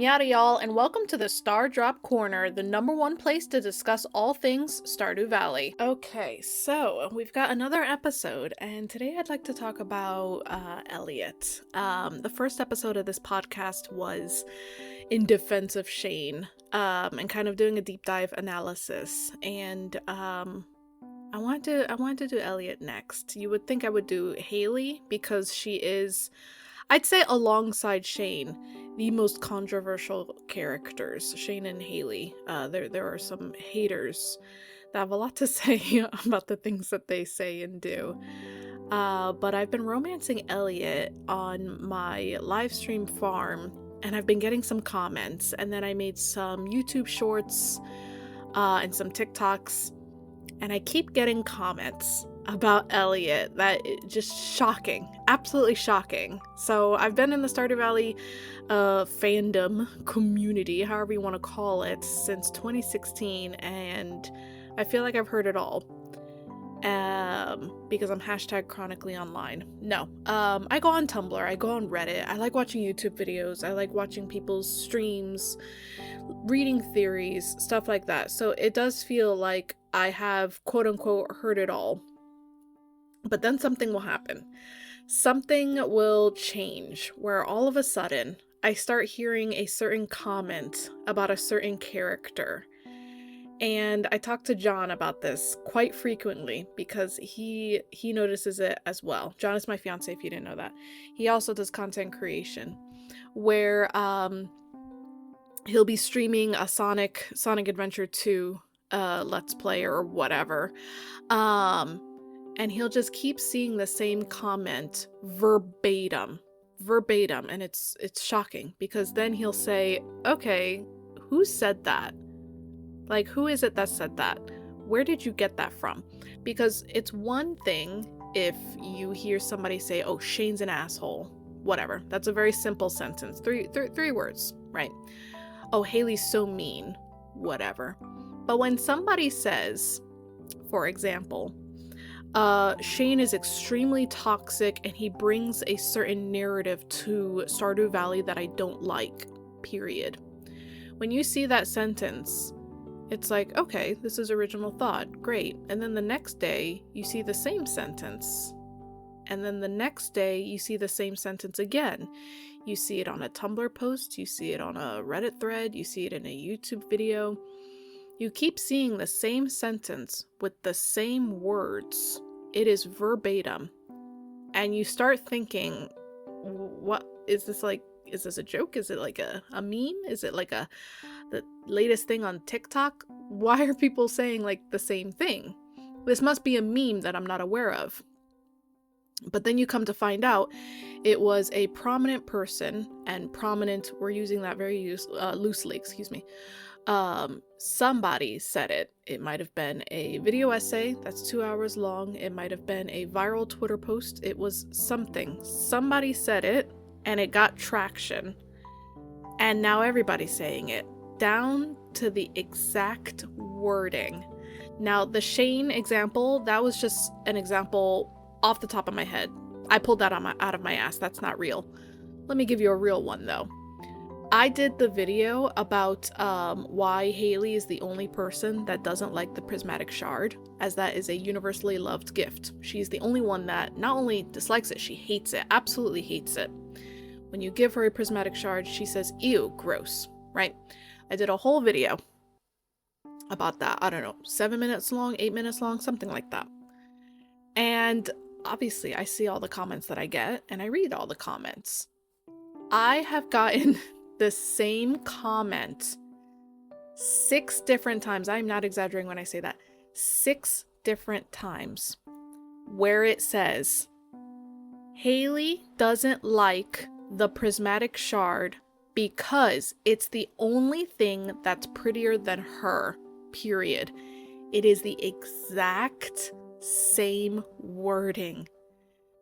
Miata y'all, and welcome to the Stardrop Corner, the number one place to discuss all things Stardew Valley. Okay, so we've got another episode, and today I'd like to talk about Elliott. The first episode of this podcast was in defense of Shane, and kind of doing a deep dive analysis, and I wanted to do Elliott next. You would think I would do Haley because she is, I'd say, alongside Shane, the most controversial characters. Shane and Haley. There are some haters that have a lot to say about the things that they say and do. But I've been romancing Elliott on my live stream farm, and I've been getting some comments. And then I made some YouTube shorts and some TikToks, and I keep getting comments about Elliott that just shocking, absolutely shocking. So I've been in the Stardew Valley fandom community, however you want to call it, since 2016, and I feel like I've heard it all because I'm #chronically online. No, I go on Tumblr, I go on Reddit, I like watching YouTube videos, I like watching people's streams, reading theories, stuff like that. So it does feel like I have quote unquote heard it all. But then something will happen. Something will change where all of a sudden I start hearing a certain comment about a certain character. And I talk to John about this quite frequently because he notices it as well. John is my fiance, if you didn't know that. He also does content creation where he'll be streaming a Sonic Adventure 2 Let's Play or whatever. And he'll just keep seeing the same comment verbatim, and it's shocking because then he'll say, okay, who said that? Like, who is it that said that? Where did you get that from? Because it's one thing if you hear somebody say, oh, Shane's an asshole, whatever. That's a very simple sentence, three words, right? Oh, Haley's so mean, whatever. But when somebody says, for example, Shane is extremely toxic and he brings a certain narrative to Stardew Valley that I don't like, period. When you see that sentence, it's like, okay, this is original thought, great. And then the next day, you see the same sentence. And then the next day, you see the same sentence again. You see it on a Tumblr post, you see it on a Reddit thread, you see it in a YouTube video. You keep seeing the same sentence with the same words. It is verbatim. And you start thinking, what is this like? Is this a joke? Is it like a meme? Is it like the latest thing on TikTok? Why are people saying like the same thing? This must be a meme that I'm not aware of. But then you come to find out it was a prominent person, and prominent, we're using that very loosely, excuse me. Somebody said it. It might have been a video essay that's 2 hours long. It might have been a viral Twitter post. It was something. Somebody said it and it got traction. And now everybody's saying it down to the exact wording. Now, the Shane example, that was just an example off the top of my head. I pulled that out of my ass. That's not real. Let me give you a real one though. I did the video about why Haley is the only person that doesn't like the prismatic shard, as that is a universally loved gift. She's the only one that not only dislikes it, she hates it, absolutely hates it. When you give her a prismatic shard, she says, ew, gross, right? I did a whole video about that. I don't know, 7 minutes long, 8 minutes long, something like that. And obviously I see all the comments that I get and I read all the comments. I have gotten the same comment 6 different times. I'm not exaggerating when I say that. 6 different times where it says, Haley doesn't like the prismatic shard because it's the only thing that's prettier than her, period. It is the exact same wording.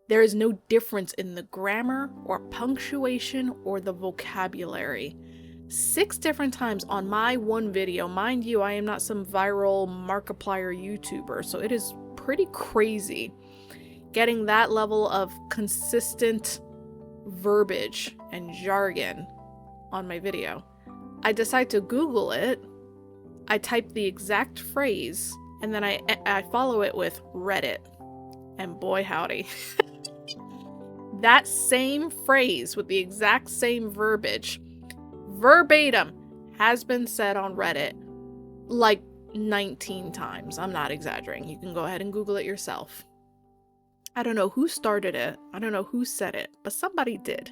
There is no difference in the grammar or punctuation or the vocabulary. 6 different times on my one video. Mind you, I am not some viral Markiplier YouTuber, so it is pretty crazy getting that level of consistent verbiage and jargon on my video. I decide to Google it, I type the exact phrase, and then I follow it with Reddit. And boy howdy. That same phrase with the exact same verbiage, verbatim, has been said on Reddit like 19 times. I'm not exaggerating. You can go ahead and Google it yourself. I don't know who started it. I don't know who said it, but somebody did.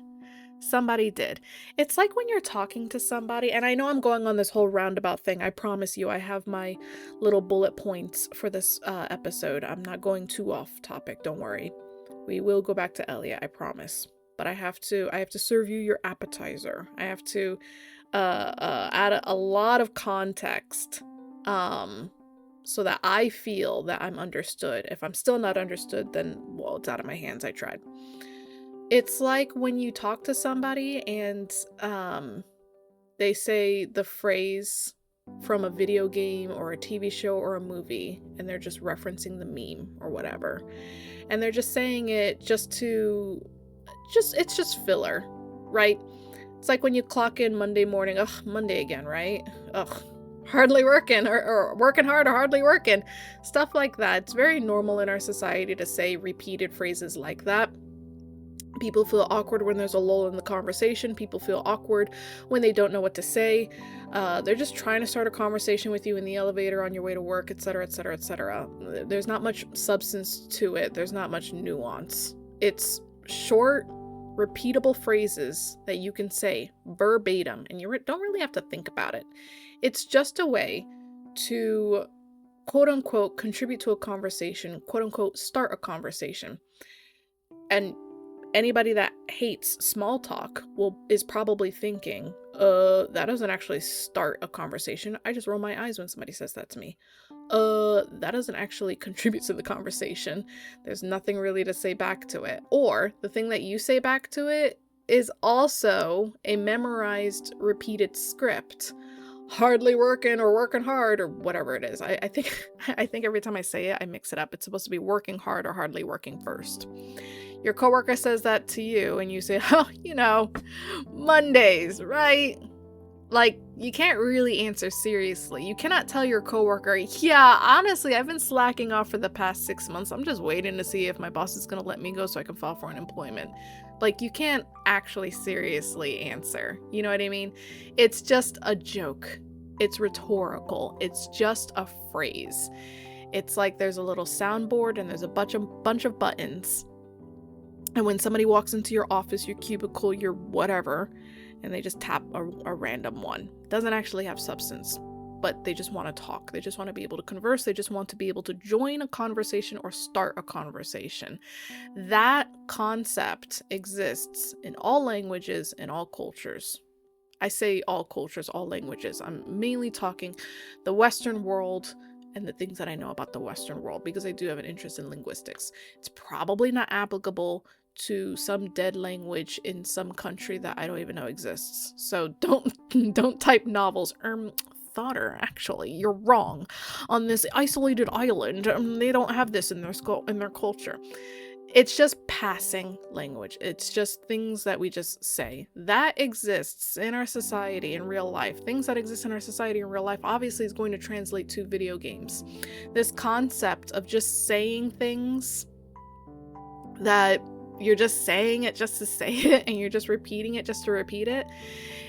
Somebody did. It's like when you're talking to somebody, and I know I'm going on this whole roundabout thing. I promise you, I have my little bullet points for this episode. I'm not going too off topic. Don't worry. We will go back to Elliott, I promise. But I have to serve you your appetizer. I have to add a lot of context, so that I feel that I'm understood. If I'm still not understood, then, well, it's out of my hands. I tried. It's like when you talk to somebody and they say the phrase from a video game or a TV show or a movie, and they're just referencing the meme or whatever. And they're just saying it it's just filler, right? It's like when you clock in Monday morning, ugh, Monday again, right? Ugh, hardly working, or working hard or hardly working. Stuff like that. It's very normal in our society to say repeated phrases like that. People feel awkward when there's a lull in the conversation. People feel awkward when they don't know what to say. They're just trying to start a conversation with you in the elevator on your way to work, etc., etc., etc. There's not much substance to it. There's not much nuance. It's short, repeatable phrases that you can say verbatim, and you don't really have to think about it. It's just a way to, quote unquote, contribute to a conversation, quote unquote, start a conversation. And anybody that hates small talk is probably thinking, that doesn't actually start a conversation. I just roll my eyes when somebody says that to me. That doesn't actually contribute to the conversation. There's nothing really to say back to it. Or the thing that you say back to it is also a memorized, repeated script. Hardly working or working hard or whatever it is. I think every time I say it, I mix it up. It's supposed to be working hard or hardly working first. Your coworker says that to you and you say, oh, Mondays, right? Like, you can't really answer seriously. You cannot tell your coworker, yeah, honestly, I've been slacking off for the past 6 months. I'm just waiting to see if my boss is going to let me go so I can file for unemployment. Like, you can't actually seriously answer. You know what I mean? It's just a joke. It's rhetorical. It's just a phrase. It's like there's a little soundboard and there's a bunch of buttons. And when somebody walks into your office, your cubicle, your whatever, and they just tap a random one, doesn't actually have substance, but they just want to talk. They just want to be able to converse. They just want to be able to join a conversation or start a conversation. That concept exists in all languages and all cultures. I say all cultures, all languages. I'm mainly talking the Western world and the things that I know about the Western world, because I do have an interest in linguistics. It's probably not applicable to some dead language in some country that I don't even know exists. So don't type novels. Thotter, actually, you're wrong. On this isolated island, they don't have this in their culture. It's just passing language. It's just things that we just say. That exists in our society in real life. Things that exist in our society in real life obviously is going to translate to video games. This concept of just saying things that you're just saying it just to say it and you're just repeating it just to repeat it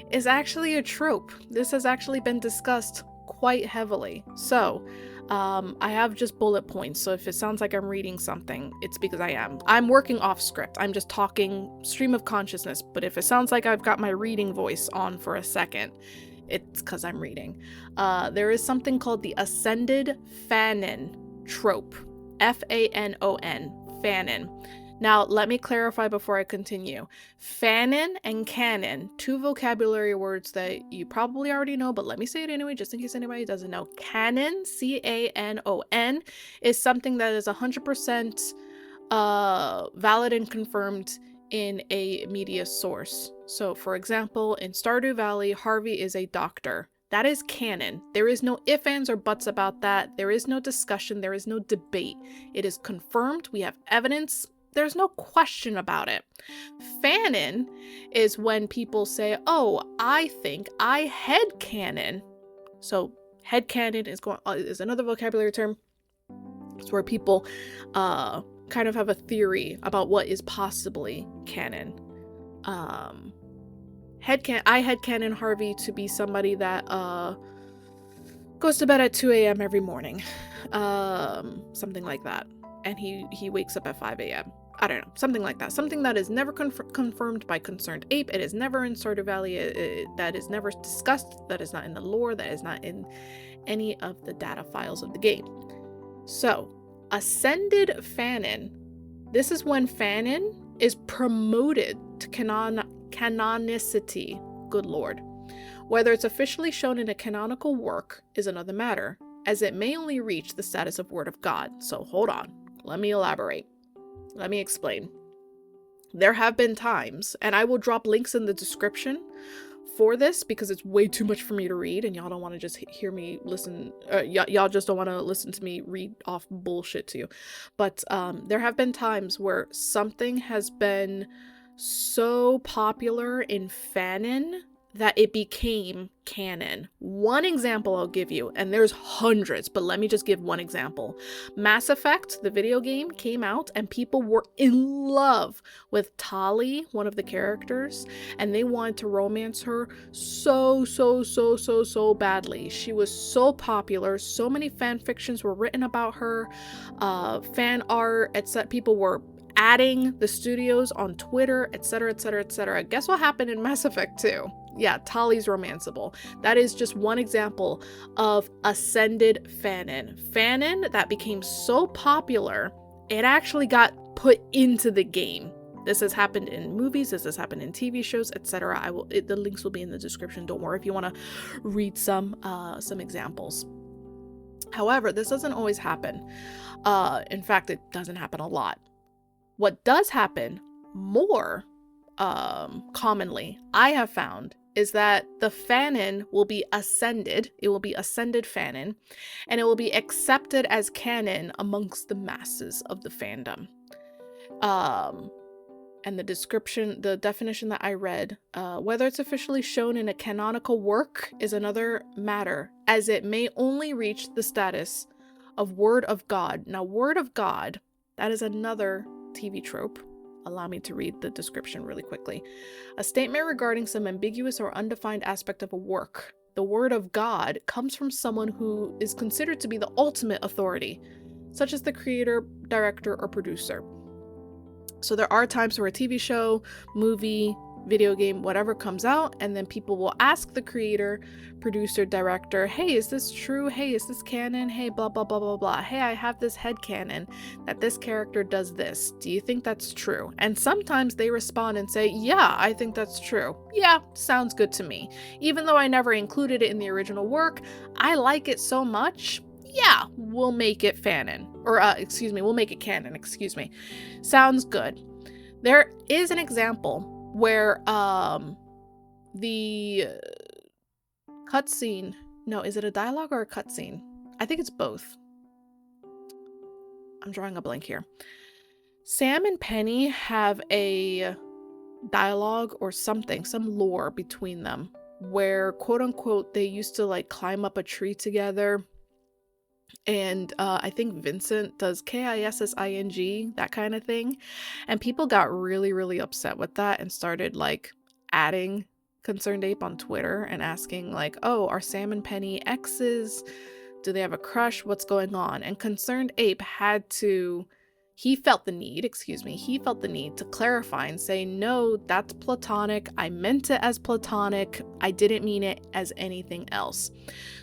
is actually a trope. This has actually been discussed quite heavily. So, I have just bullet points, so if it sounds like I'm reading something, it's because I am. I'm working off script. I'm just talking stream of consciousness, but if it sounds like I've got my reading voice on for a second, it's because I'm reading. There is something called the ascended fanon trope. Fanon. Fanon. Now, let me clarify before I continue. Fanon and canon, two vocabulary words that you probably already know, but let me say it anyway, just in case anybody doesn't know. Canon, C-A-N-O-N, is something that is 100% valid and confirmed in a media source. So, for example, in Stardew Valley, Harvey is a doctor. That is canon. There is no ifs, ands, or buts about that. There is no discussion. There is no debate. It is confirmed. We have evidence. there's no question about it. Fanon is when people say, oh, I headcanon. So headcanon is another vocabulary term. It's where people kind of have a theory about what is possibly canon. I headcanon Harvey to be somebody that goes to bed at 2 a.m. every morning. Something like that. And he wakes up at 5 a.m. I don't know, something like that. Something that is never confirmed by Concerned Ape. It is never in Stardew Valley. That is never discussed. That is not in the lore. That is not in any of the data files of the game. So, Ascended Fanon. This is when Fanon is promoted to canonicity. Good lord. Whether it's officially shown in a canonical work is another matter, as it may only reach the status of Word of God. So hold on. Let me elaborate. Let me explain. There have been times, and I will drop links in the description for this because it's way too much for me to read, and y'all don't want to just hear me listen. Y'all just don't want to listen to me read off bullshit to you. But there have been times where something has been so popular in fanon that it became canon. One example I'll give you, and there's hundreds, but let me just give one example. Mass Effect, the video game, came out and people were in love with Tali, one of the characters, and they wanted to romance her so badly. She was so popular. So many fan fictions were written about her, fan art, etc. People were adding the studios on Twitter, etc, etc, etc. Guess what happened in Mass Effect 2? Yeah, Tali's romanceable. That is just one example of Ascended Fanon. Fanon that became so popular, it actually got put into the game. This has happened in movies, this has happened in TV shows, etc. The links will be in the description. Don't worry if you want to read some examples. However, this doesn't always happen. In fact, it doesn't happen a lot. What does happen more commonly, I have found, is that the fanon will be ascended. It will be Ascended Fanon, and it will be accepted as canon amongst the masses of the fandom. And the definition that I read, whether it's officially shown in a canonical work is another matter, as it may only reach the status of Word of God. Now, Word of God, that is another TV trope. Allow me to read the description really quickly. A statement regarding some ambiguous or undefined aspect of a work. The Word of God comes from someone who is considered to be the ultimate authority, such as the creator, director, or producer. So there are times where a TV show, movie, video game, whatever comes out, and then people will ask the creator, producer, director, hey, is this true? Hey, is this canon? Hey, blah, blah, blah, blah, blah. Hey, I have this headcanon that this character does this. Do you think that's true? And sometimes they respond and say, yeah, I think that's true. Yeah, sounds good to me. Even though I never included it in the original work, I like it so much. Yeah, we'll make it fanon. Or, we'll make it canon, Sounds good. There is an example where the cutscene, no, is it a dialogue or a cutscene? I think it's both. I'm drawing a blank here. Sam and Penny have a dialogue or something, some lore between them, where quote unquote they used to like climb up a tree together. And I think Vincent does KISSING, that kind of thing. And people got really, really upset with that and started like adding Concerned Ape on Twitter and asking like, oh, are Sam and Penny exes? Do they have a crush? What's going on? And Concerned Ape he felt the need to clarify and say, no, that's platonic. I meant it as platonic. I didn't mean it as anything else.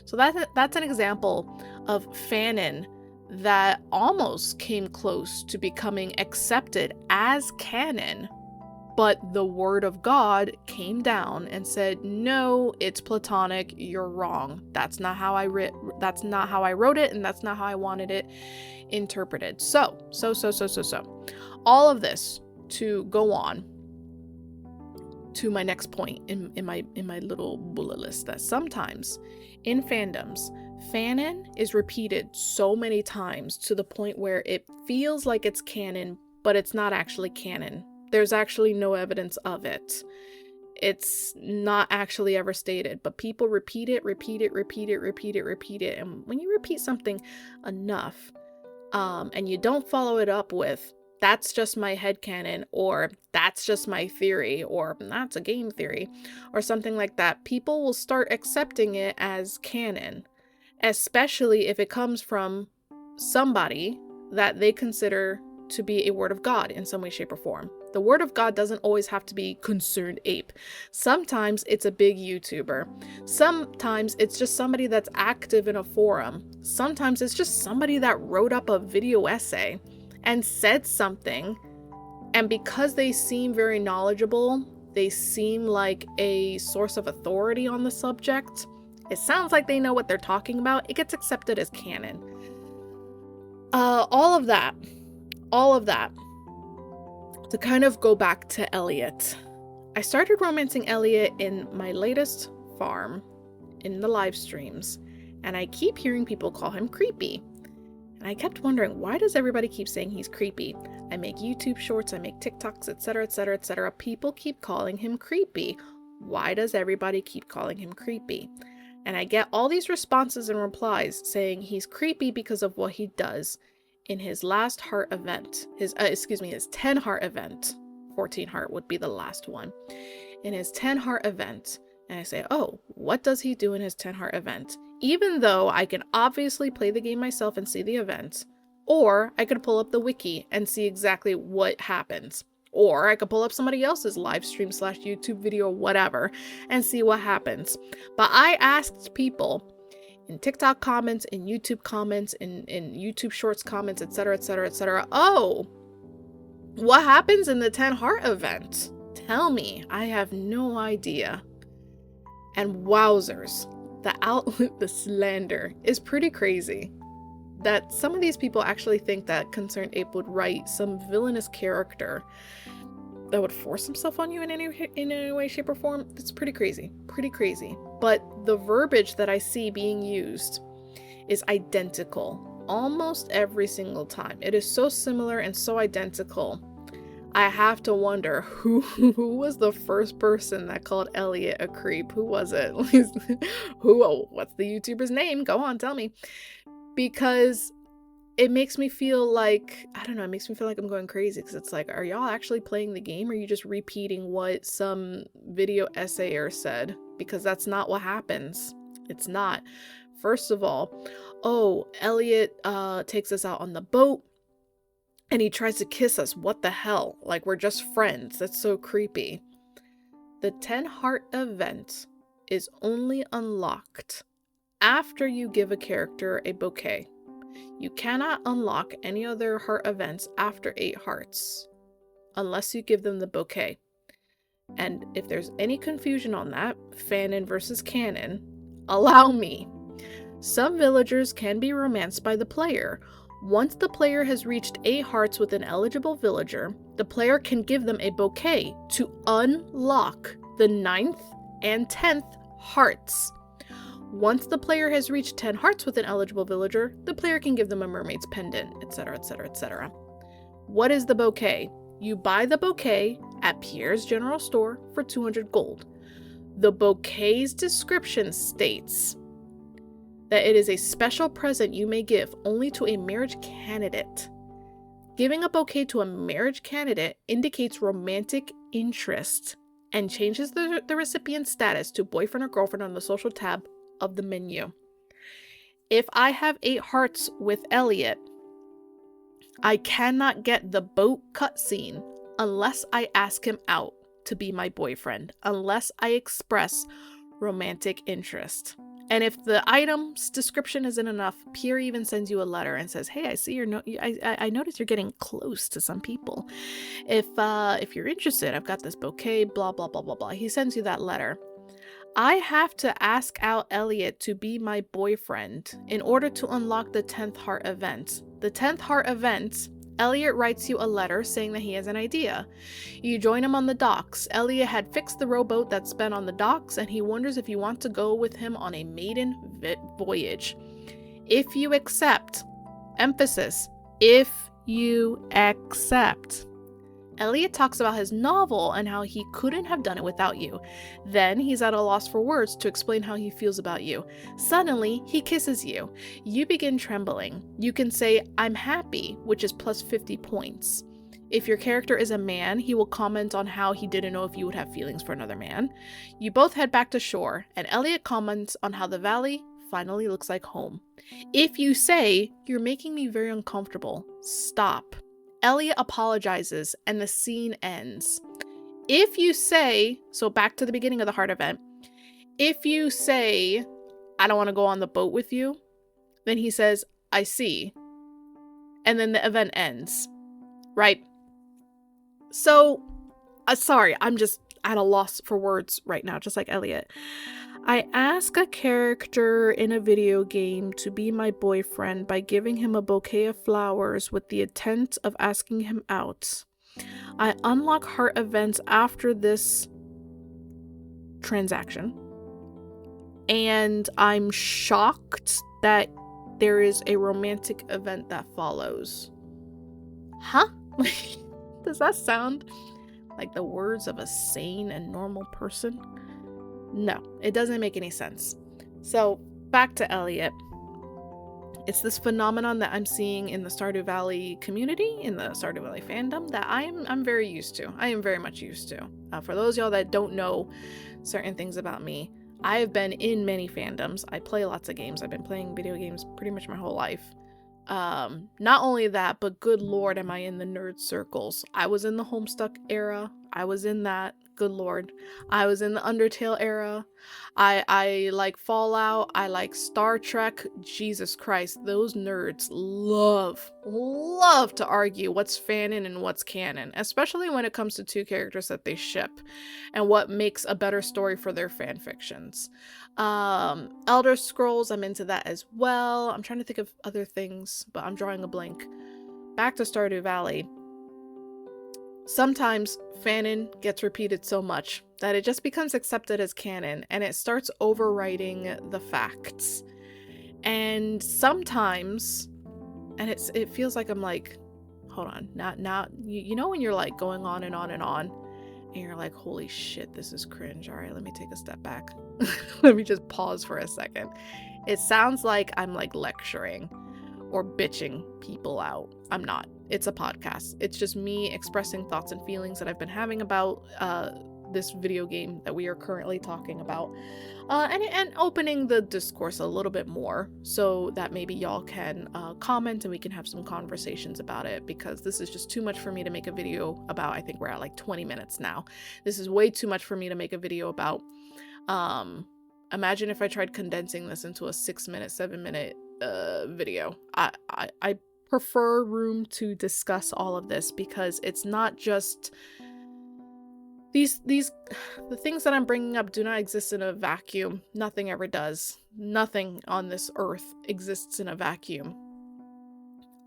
So that's an example of fanon that almost came close to becoming accepted as canon, but the Word of God came down and said, no, it's platonic. You're wrong. That's not how I wrote it, and that's not how I wanted it interpreted. So. All of this to go on to my next point in my little bullet list, that sometimes in fandoms, fanon is repeated so many times to the point where it feels like it's canon, but it's not actually canon. There's actually no evidence of it. It's not actually ever stated, but people repeat it. And when you repeat something enough, and you don't follow it up with, that's just my headcanon, or that's just my theory, or that's a game theory, or something like that, people will start accepting it as canon, especially if it comes from somebody that they consider to be a word of God in some way, shape, or form. The word of God doesn't always have to be Concerned Ape. Sometimes it's a big YouTuber. Sometimes it's just somebody that's active in a forum. Sometimes it's just somebody that wrote up a video essay and said something, and because they seem very knowledgeable, they seem like a source of authority on the subject, it sounds like they know what they're talking about, it gets accepted as canon. All of that, to kind of go back to Elliott. I started romancing Elliott in my latest farm, in the live streams, and I keep hearing people call him creepy. And I kept wondering, why does everybody keep saying he's creepy? I make YouTube shorts, I make TikToks, etc, etc, etc. People keep calling him creepy. Why does everybody keep calling him creepy? And I get all these responses and replies saying he's creepy because of what he does in his last heart event. His 10 heart event. 14 heart would be the last one. In his 10 heart event. And I say, oh, what does he do in his 10 heart event? Even though I can obviously play the game myself and see the event, or I could pull up the wiki and see exactly what happens, or I could pull up somebody else's live stream / YouTube video, whatever, and see what happens. But I asked people in TikTok comments, in YouTube comments, in YouTube shorts comments, etc, etc, etc, oh, what happens in the 10 heart event? Tell me. I have no idea. And wowzers, the slander is pretty crazy. That some of these people actually think that Concerned Ape would write some villainous character that would force himself on you in any way, shape, or form. It's pretty crazy. But the verbiage that I see being used is identical almost every single time. It is so similar and so identical. I have to wonder who was the first person that called Elliott a creep. Who was it? What's the YouTuber's name? Go on, tell me. Because it makes me feel like, I don't know, it makes me feel like I'm going crazy, because it's like, are y'all actually playing the game, or are you just repeating what some video essayer said? Because that's not what happens. It's not. First of all, Elliott takes us out on the boat, and he tries to kiss us. What the hell? Like, we're just friends. That's so creepy. The 10 heart event is only unlocked after you give a character a bouquet. You cannot unlock any other heart events after 8 hearts unless you give them the bouquet. And if there's any confusion on that, fanon versus canon, allow me. Some villagers can be romanced by the player. Once the player has reached 8 hearts with an eligible villager, the player can give them a bouquet to unlock the 9th and 10th hearts. Once the player has reached 10 hearts with an eligible villager, the player can give them a mermaid's pendant, etc, etc, etc. What is the bouquet? You buy the bouquet at Pierre's General Store for 200 gold. The bouquet's description states that it is a special present you may give only to a marriage candidate. Giving a bouquet to a marriage candidate indicates romantic interest and changes the recipient's status to boyfriend or girlfriend on the social tab of the menu. If I have 8 hearts with Elliott, I cannot get the boat cutscene unless I ask him out to be my boyfriend, unless I express romantic interest. And if the item's description isn't enough, Pierre even sends you a letter and says, hey, I see your I notice you're getting close to some people. If you're interested, I've got this bouquet, blah, blah, blah, blah, blah. He sends you that letter. I have to ask out Elliott to be my boyfriend in order to unlock the 10th heart event. The 10th heart event, Elliott writes you a letter saying that he has an idea. You join him on the docks. Elliott had fixed the rowboat that's been on the docks, and he wonders if you want to go with him on a maiden voyage. If you accept, emphasis, if you accept. Elliott talks about his novel and how he couldn't have done it without you. Then he's at a loss for words to explain how he feels about you. Suddenly, he kisses you. You begin trembling. You can say, I'm happy, which is plus 50 points. If your character is a man, he will comment on how he didn't know if you would have feelings for another man. You both head back to shore, and Elliott comments on how the valley finally looks like home. If you say, you're making me very uncomfortable, stop. Elliott apologizes, and the scene ends. If you say, so back to the beginning of the heart event, if you say, I don't want to go on the boat with you, then he says, I see. And then the event ends. Right? So, sorry, I'm just at a loss for words right now, just like Elliott. I ask a character in a video game to be my boyfriend by giving him a bouquet of flowers with the intent of asking him out. I unlock heart events after this transaction. And I'm shocked that there is a romantic event that follows. Huh? Does that sound like the words of a sane and normal person? No, it doesn't make any sense. So, back to Elliott. It's this phenomenon that I'm seeing in the Stardew Valley community, in the Stardew Valley fandom, that I'm very used to. I am very much used to. For those of y'all that don't know certain things about me, I have been in many fandoms. I play lots of games. I've been playing video games pretty much my whole life. Not only that, but good lord, am I in the nerd circles. I was in the Homestuck era. I was in that. Good lord. I was in the Undertale era. I like Fallout. I like Star Trek. Jesus Christ, those nerds love to argue what's fanon and what's canon, especially when it comes to two characters that they ship and what makes a better story for their fan fictions. Elder Scrolls, I'm into that as well. I'm trying to think of other things, but I'm drawing a blank. Back to Stardew Valley. Sometimes fanon gets repeated so much that it just becomes accepted as canon and it starts overwriting the facts. And sometimes, and it feels like I'm like, hold on, now you know when you're like going on and on and on and you're like, holy shit, this is cringe. All right, let me take a step back. Let me just pause for a second. It sounds like I'm like lecturing or bitching people out. I'm not. It's a podcast. It's just me expressing thoughts and feelings that I've been having about this video game that we are currently talking about, and opening the discourse a little bit more so that maybe y'all can comment and we can have some conversations about it, because this is just too much for me to make a video about. I think we're at like 20 minutes now. This is way too much for me to make a video about. Imagine if I tried condensing this into a 6-minute, 7-minute video. I prefer room to discuss all of this, because it's not just these the things that I'm bringing up do not exist in a vacuum. Nothing ever does. Nothing on this earth exists in a vacuum.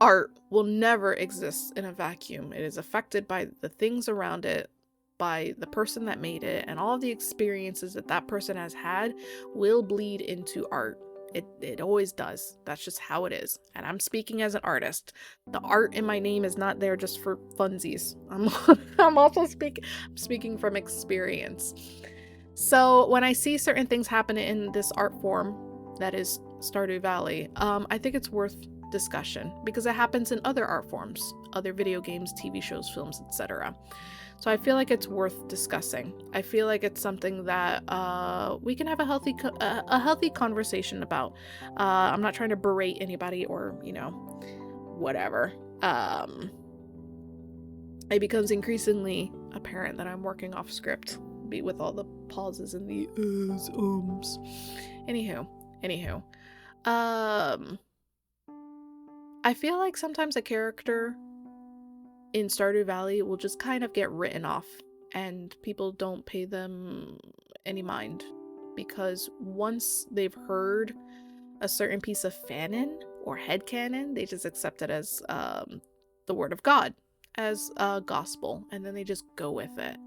Art will never exist in a vacuum. It is affected by the things around it, by the person that made it, and all of the experiences that that person has had will bleed into art. It always does. That's just how it is. And I'm speaking as an artist. The art in my name is not there just for funsies. I'm also speaking from experience. So when I see certain things happen in this art form that is Stardew Valley, I think it's worth discussion, because it happens in other art forms, other video games, TV shows, films, etc. So I feel like it's worth discussing. I feel like it's something that we can have a healthy conversation about. I'm not trying to berate anybody or, whatever. It becomes increasingly apparent that I'm working off script, with all the pauses and the ums. Anywho. I feel like sometimes a character in Stardew Valley will just kind of get written off and people don't pay them any mind, because once they've heard a certain piece of fanon or headcanon, they just accept it as the word of God, as gospel, and then they just go with it.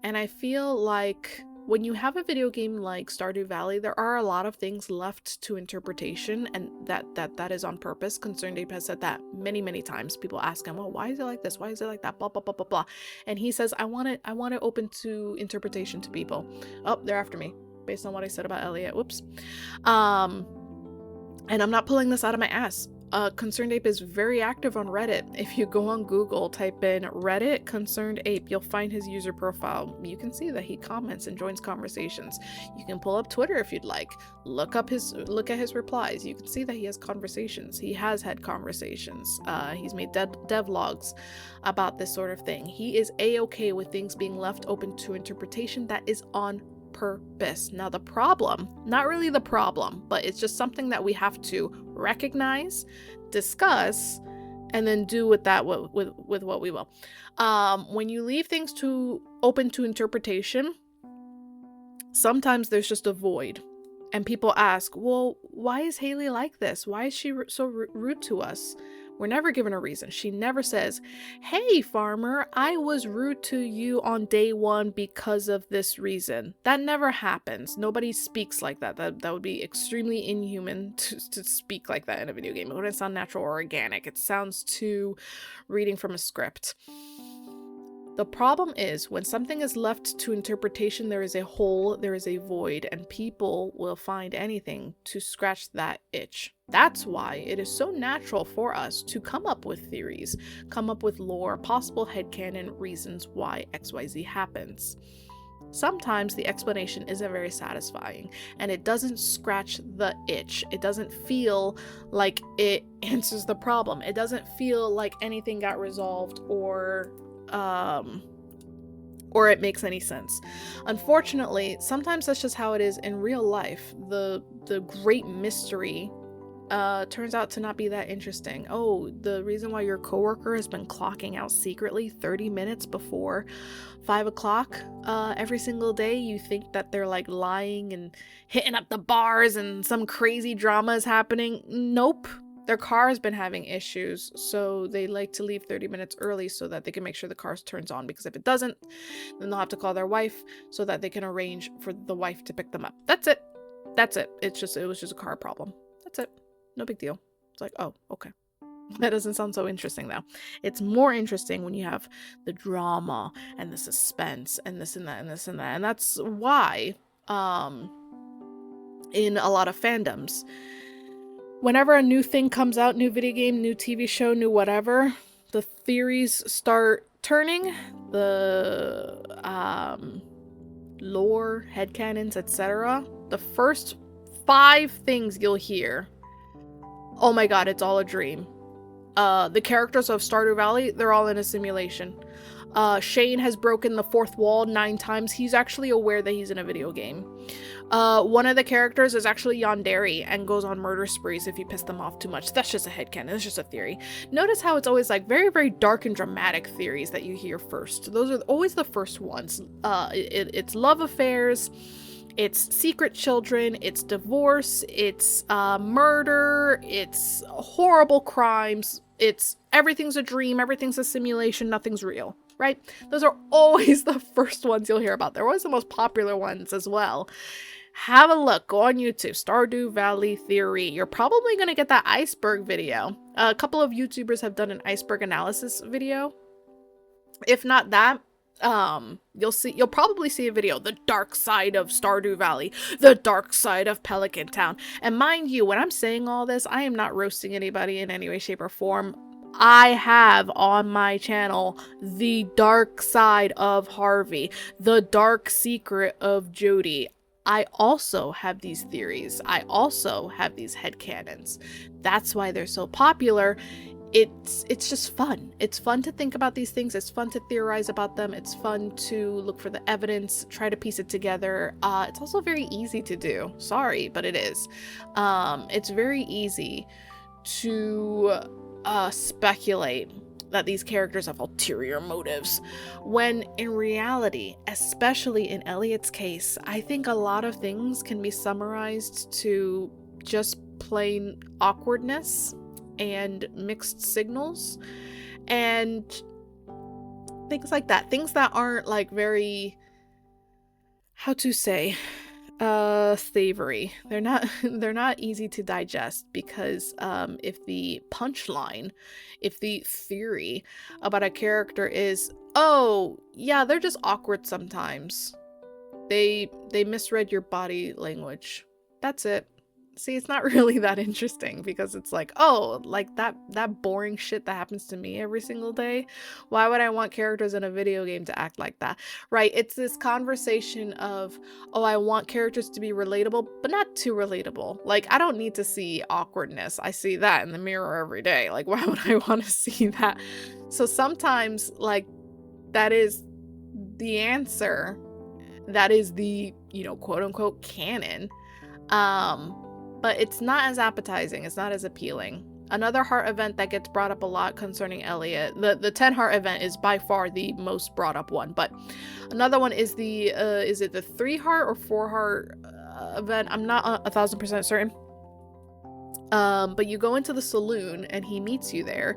And I feel like when you have a video game like Stardew Valley, there are a lot of things left to interpretation, and that is on purpose. Concerned Ape has said that many times. People ask him, well, why is it like this? Why is it like that? Blah, blah, blah, blah, blah. And he says, I want it open to interpretation to people. Oh, they're after me, based on what I said about Elliott. Whoops. And I'm not pulling this out of my ass. Concerned Ape is very active on Reddit. If you go on Google, type in Reddit Concerned Ape, you'll find his user profile. You can see that he comments and joins conversations. You can pull up Twitter if you'd like. Look at his replies. You can see that he has conversations. He has had conversations. He's made devlogs about this sort of thing. He is a-okay with things being left open to interpretation. That is on purpose. Now the problem, not really the problem, but it's just something that we have to recognize, discuss, and then do with that with what we will. When you leave things open to interpretation, sometimes there's just a void, and people ask, well, why is Haley like this? Why is she so rude to us? We're never given a reason. She never says, hey, farmer, I was rude to you on day one because of this reason. That never happens. Nobody speaks like that. That would be extremely inhuman to speak like that in a video game. It wouldn't sound natural or organic. It sounds too reading from a script. The problem is when something is left to interpretation, there is a hole, there is a void, and people will find anything to scratch that itch. That's why it is so natural for us to come up with theories, come up with lore, possible headcanon reasons why XYZ happens. Sometimes the explanation isn't very satisfying, and it doesn't scratch the itch. It doesn't feel like it answers the problem. It doesn't feel like anything got resolved or it makes any sense. Unfortunately, sometimes that's just how it is in real life. The great mystery turns out to not be that interesting. Oh, the reason why your coworker has been clocking out secretly 30 minutes before 5 o'clock every single day, you think that they're like lying and hitting up the bars and some crazy drama is happening. Nope. Their car has been having issues, so they like to leave 30 minutes early so that they can make sure the car turns on, because if it doesn't, then they'll have to call their wife so that they can arrange for the wife to pick them up. That's it. It was just a car problem. That's it. No big deal. It's like, oh, okay. That doesn't sound so interesting though. It's more interesting when you have the drama and the suspense and this and that and this and that. And that's why in a lot of fandoms, whenever a new thing comes out, new video game, new TV show, new whatever, the theories start turning, the lore, headcanons, etc. The first 5 things you'll hear, oh my god, it's all a dream. The characters of Stardew Valley, they're all in a simulation. Shane has broken the 4th wall 9 times. He's actually aware that he's in a video game. One of the characters is actually yandere and goes on murder sprees if you piss them off too much. That's just a headcanon. That's just a theory. Notice how it's always like very, very dark and dramatic theories that you hear first. Those are always the first ones. It's love affairs, it's secret children, it's divorce, it's murder, it's horrible crimes, it's everything's a dream, everything's a simulation, nothing's real. Right? Those are always the first ones you'll hear about. They're always the most popular ones as well. Have a look. Go on YouTube. Stardew Valley Theory. You're probably going to get that iceberg video. A couple of YouTubers have done an iceberg analysis video. If not that, you'll probably see a video, the dark side of Stardew Valley, the dark side of Pelican Town. And mind you, when I'm saying all this, I am not roasting anybody in any way, shape, or form. I have on my channel the dark side of Harvey, the dark secret of Jody. I also have these theories. I also have these headcanons. That's why they're so popular. It's just fun. It's fun to think about these things. It's fun to theorize about them. It's fun to look for the evidence, try to piece it together. It's also very easy to do. Sorry, but it is. It's very easy to speculate that these characters have ulterior motives, when in reality, especially in Elliott's case, I think a lot of things can be summarized to just plain awkwardness and mixed signals and things like that. Things that aren't like very, how to say, savory. They're not easy to digest because if the punchline, if the theory about a character is, oh yeah, they're just awkward sometimes, they misread your body language, that's it. See, it's not really that interesting because it's like, oh, like that boring shit that happens to me every single day. Why would I want characters in a video game to act like that? Right? It's this conversation of, oh, I want characters to be relatable, but not too relatable. Like, I don't need to see awkwardness. I see that in the mirror every day. Like, why would I want to see that? So sometimes, like, that is the answer. That is the, quote unquote canon. But it's not as appetizing, it's not as appealing. Another heart event that gets brought up a lot concerning Elliott, the 10 heart event is by far the most brought up one, but another one is the, is it the 3 heart or 4 heart event? I'm not 1000% certain. But you go into the saloon and he meets you there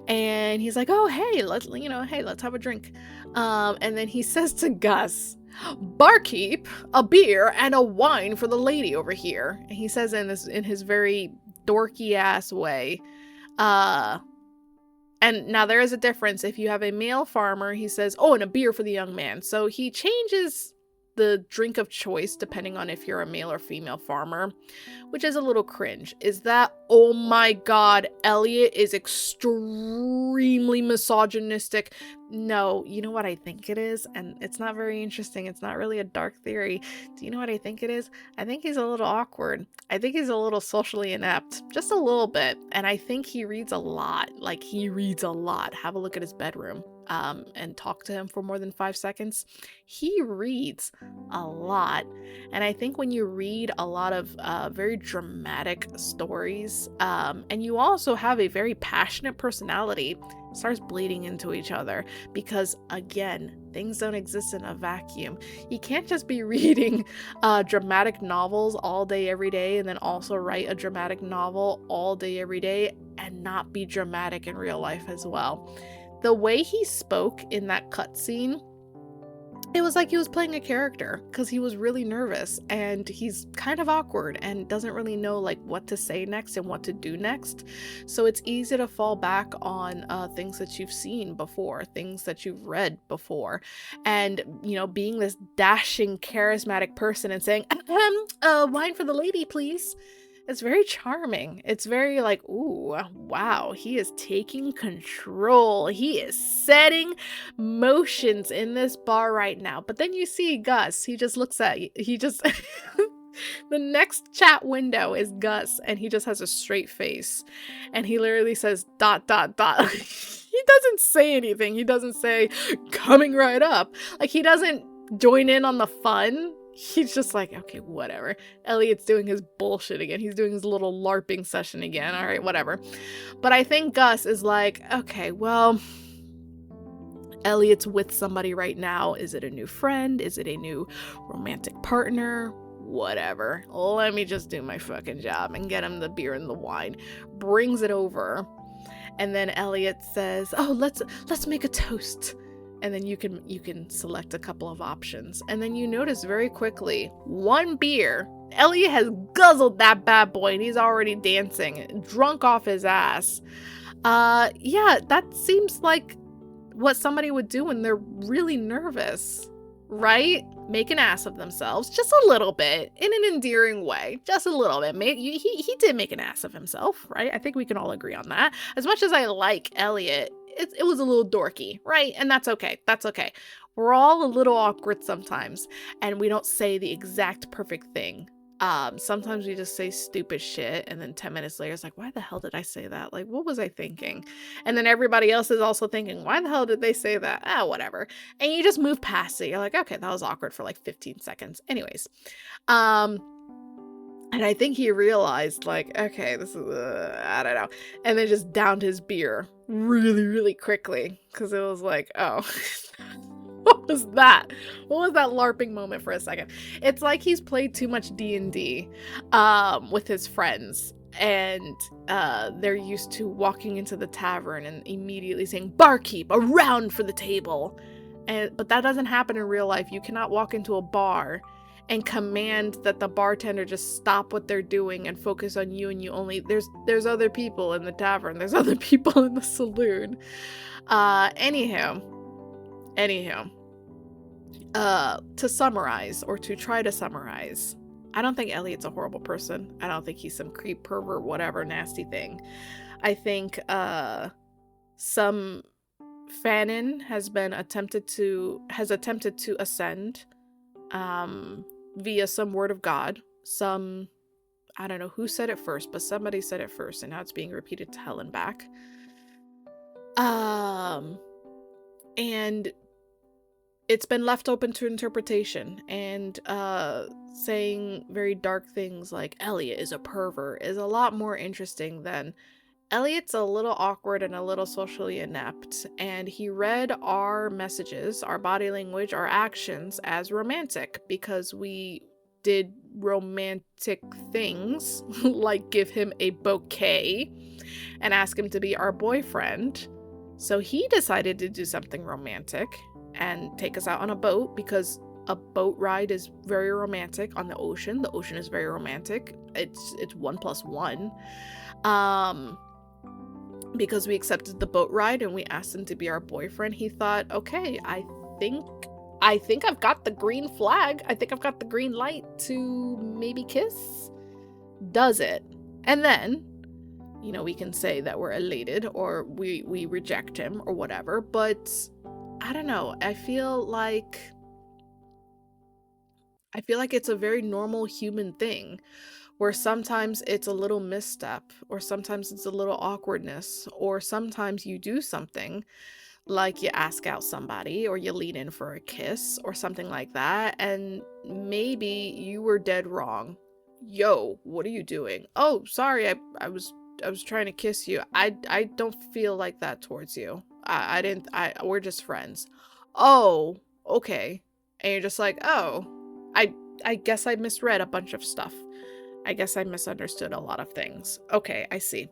and he's like, oh, hey, let's have a drink. And then he says to Gus, barkeep, a beer and a wine for the lady over here. And he says in his very dorky ass way. And now there is a difference. If you have a male farmer, he says, oh, and a beer for the young man. So he changes the drink of choice depending on if you're a male or female farmer, which is a little cringe. Is that, oh my god, Elliott is extremely misogynistic? No, you know what I think it is? And it's not very interesting. It's not really a dark theory. Do you know what I think it is? I think he's a little awkward. I think he's a little socially inept. Just a little bit. And I think he reads a lot. Like, he reads a lot. Have a look at his bedroom. And talk to him for more than 5 seconds. He reads a lot. And I think when you read a lot of very dramatic stories, and you also have a very passionate personality, it starts bleeding into each other because, again, things don't exist in a vacuum. You can't just be reading dramatic novels all day, every day, and then also write a dramatic novel all day, every day, and not be dramatic in real life as well. The way he spoke in that cutscene, it was like he was playing a character because he was really nervous and he's kind of awkward and doesn't really know like what to say next and what to do next. So it's easy to fall back on things that you've seen before, things that you've read before, and being this dashing, charismatic person and saying, wine for the lady, please. It's very charming. It's very like, ooh, wow, he is taking control. He is setting motions in this bar right now. But then you see Gus. He just looks at you. He just... The next chat window is Gus, and he just has a straight face. And he literally says, ... He doesn't say anything. He doesn't say, coming right up. Like, he doesn't join in on the fun. He's just like, okay, whatever. Elliott's doing his bullshit again. He's doing his little LARPing session again. All right, whatever. But I think Gus is like, okay, well, Elliott's with somebody right now. Is it a new friend? Is it a new romantic partner? Whatever. Let me just do my fucking job and get him the beer and the wine. Brings it over. And then Elliott says, oh, let's make a toast. And then you can select a couple of options. And then you notice very quickly, 1 beer. Elliott has guzzled that bad boy and he's already dancing, drunk off his ass. Yeah, that seems like what somebody would do when they're really nervous, right? Make an ass of themselves, just a little bit, in an endearing way, just a little bit. He did make an ass of himself, right? I think we can all agree on that. As much as I like Elliott, it was a little dorky, right? And that's okay. That's okay. We're all a little awkward sometimes, and we don't say the exact perfect thing. Sometimes we just say stupid shit, and then 10 minutes later, it's like, why the hell did I say that? Like, what was I thinking? And then everybody else is also thinking, why the hell did they say that? Whatever. And you just move past it. You're like, okay, that was awkward for like 15 seconds. Anyways, and I think he realized, like, okay, this is, I don't know. And then just downed his beer really, really quickly. Because it was like, oh, what was that? What was that LARPing moment for a second? It's like he's played too much D&D with his friends. And they're used to walking into the tavern and immediately saying, barkeep, a round for the table. but that doesn't happen in real life. You cannot walk into a bar and command that the bartender just stop what they're doing and focus on you and you only. There's other people in the tavern. There's other people in the saloon. Anywho, to summarize, or to try to summarize, I don't think Elliott's a horrible person. I don't think he's some creep, pervert, whatever nasty thing. I think some fanon has attempted to ascend via some word of God. I don't know who said it first, but somebody said it first, and now it's being repeated to hell and back. And it's been left open to interpretation, and saying very dark things like Elliott is a pervert is a lot more interesting than Elliott's a little awkward and a little socially inept, and he read our messages, our body language, our actions as romantic because we did romantic things like give him a bouquet and ask him to be our boyfriend. So he decided to do something romantic and take us out on a boat, because a boat ride is very romantic on the ocean. The ocean is very romantic. It's 1+1. Because we accepted the boat ride and we asked him to be our boyfriend, he thought, okay, I think I've got the green flag. I think I've got the green light to maybe kiss. Does it? And then, we can say that we're elated or we reject him or whatever, but I don't know. I feel like it's a very normal human thing, where sometimes it's a little misstep, or sometimes it's a little awkwardness, or sometimes you do something like you ask out somebody or you lean in for a kiss or something like that, and maybe you were dead wrong. Yo, what are you doing? Oh, sorry, I was trying to kiss you. I don't feel like that towards you. We're just friends. Oh, okay. And you're just like, oh, I guess I misread a bunch of stuff. I guess I misunderstood a lot of things. Okay, I see.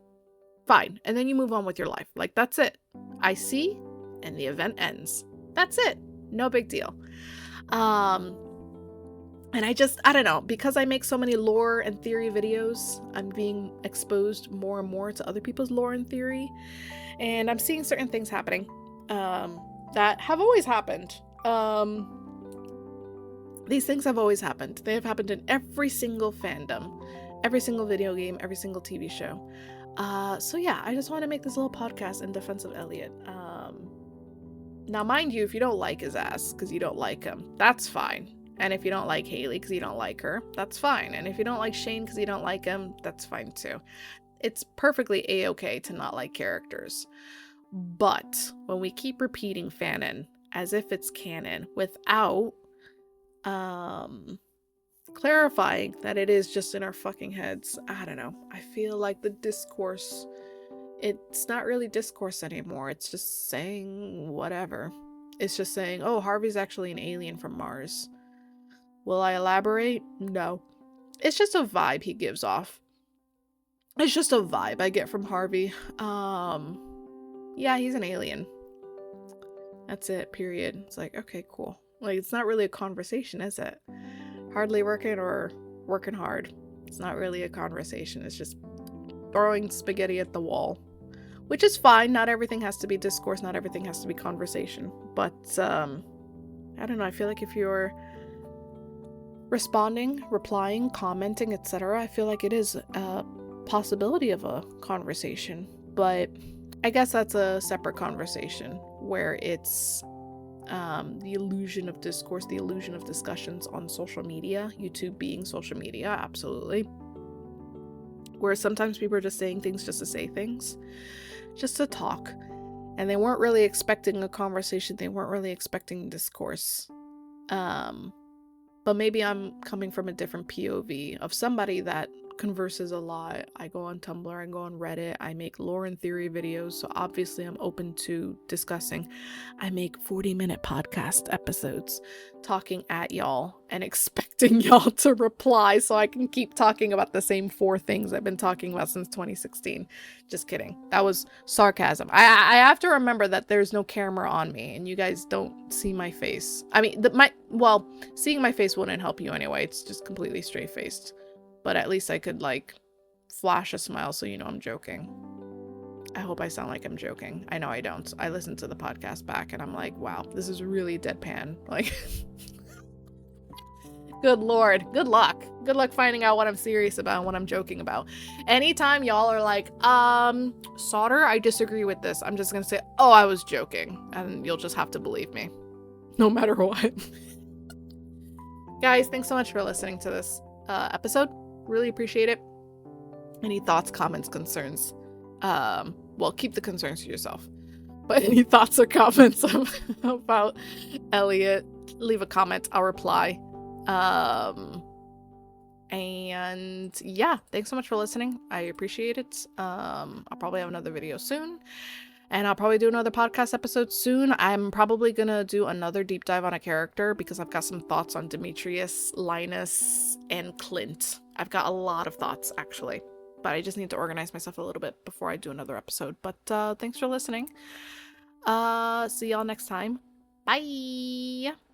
Fine. And then you move on with your life. Like, that's it. I see, and the event ends. That's it. No big deal. And I don't know, because I make so many lore and theory videos, I'm being exposed more and more to other people's lore and theory, and I'm seeing certain things happening that have always happened. These things have always happened. They have happened in every single fandom, every single video game, every single TV show. So yeah, I just want to make this little podcast in defense of Elliott. Now, mind you, if you don't like his ass because you don't like him, that's fine. And if you don't like Haley because you don't like her, that's fine. And if you don't like Shane because you don't like him, that's fine too. It's perfectly a-okay to not like characters. But when we keep repeating fanon as if it's canon without clarifying that it is just in our fucking heads, I don't know. I feel like the discourse, it's not really discourse anymore. It's just saying whatever. It's just saying, oh, Harvey's actually an alien from Mars. Will I elaborate? No. It's just a vibe he gives off. It's just a vibe I get from Harvey. Yeah, he's an alien. That's it, period. It's like, okay, cool. Like, it's not really a conversation, is it? Hardly working or working hard. It's not really a conversation. It's just throwing spaghetti at the wall. Which is fine. Not everything has to be discourse. Not everything has to be conversation. But, I don't know. I feel like if you're responding, replying, commenting, etc., I feel like it is a possibility of a conversation. But I guess that's a separate conversation where it's the illusion of discourse, the illusion of discussions on social media, YouTube being social media, absolutely. Where sometimes people are just saying things just to say things, just to talk. And they weren't really expecting a conversation, they weren't really expecting discourse. But maybe I'm coming from a different POV of somebody that converses a lot. I go on Tumblr, I go on Reddit, I make lore and theory videos, so obviously I'm open to discussing. I make 40-minute podcast episodes talking at y'all and expecting y'all to reply so I can keep talking about the same 4 things I've been talking about since 2016. Just kidding. That was sarcasm. I have to remember that there's no camera on me and you guys don't see my face. I mean, seeing my face wouldn't help you anyway. It's just completely straight-faced. But at least I could, like, flash a smile so you know I'm joking. I hope I sound like I'm joking. I know I don't. I listened to the podcast back and I'm like, wow, this is really deadpan. Like, good lord. Good luck. Good luck finding out what I'm serious about and what I'm joking about. Anytime y'all are like, Sauter, I disagree with this, I'm just gonna say, oh, I was joking. And you'll just have to believe me. No matter what. Guys, thanks so much for listening to this episode. Really appreciate it. Any thoughts, comments, concerns? Well, keep the concerns to yourself. But any thoughts or comments about Elliott, leave a comment. I'll reply. And yeah, thanks so much for listening. I appreciate it. I'll probably have another video soon. And I'll probably do another podcast episode soon. I'm probably gonna do another deep dive on a character because I've got some thoughts on Demetrius, Linus, and Clint. I've got a lot of thoughts, actually. But I just need to organize myself a little bit before I do another episode. But thanks for listening. See y'all next time. Bye!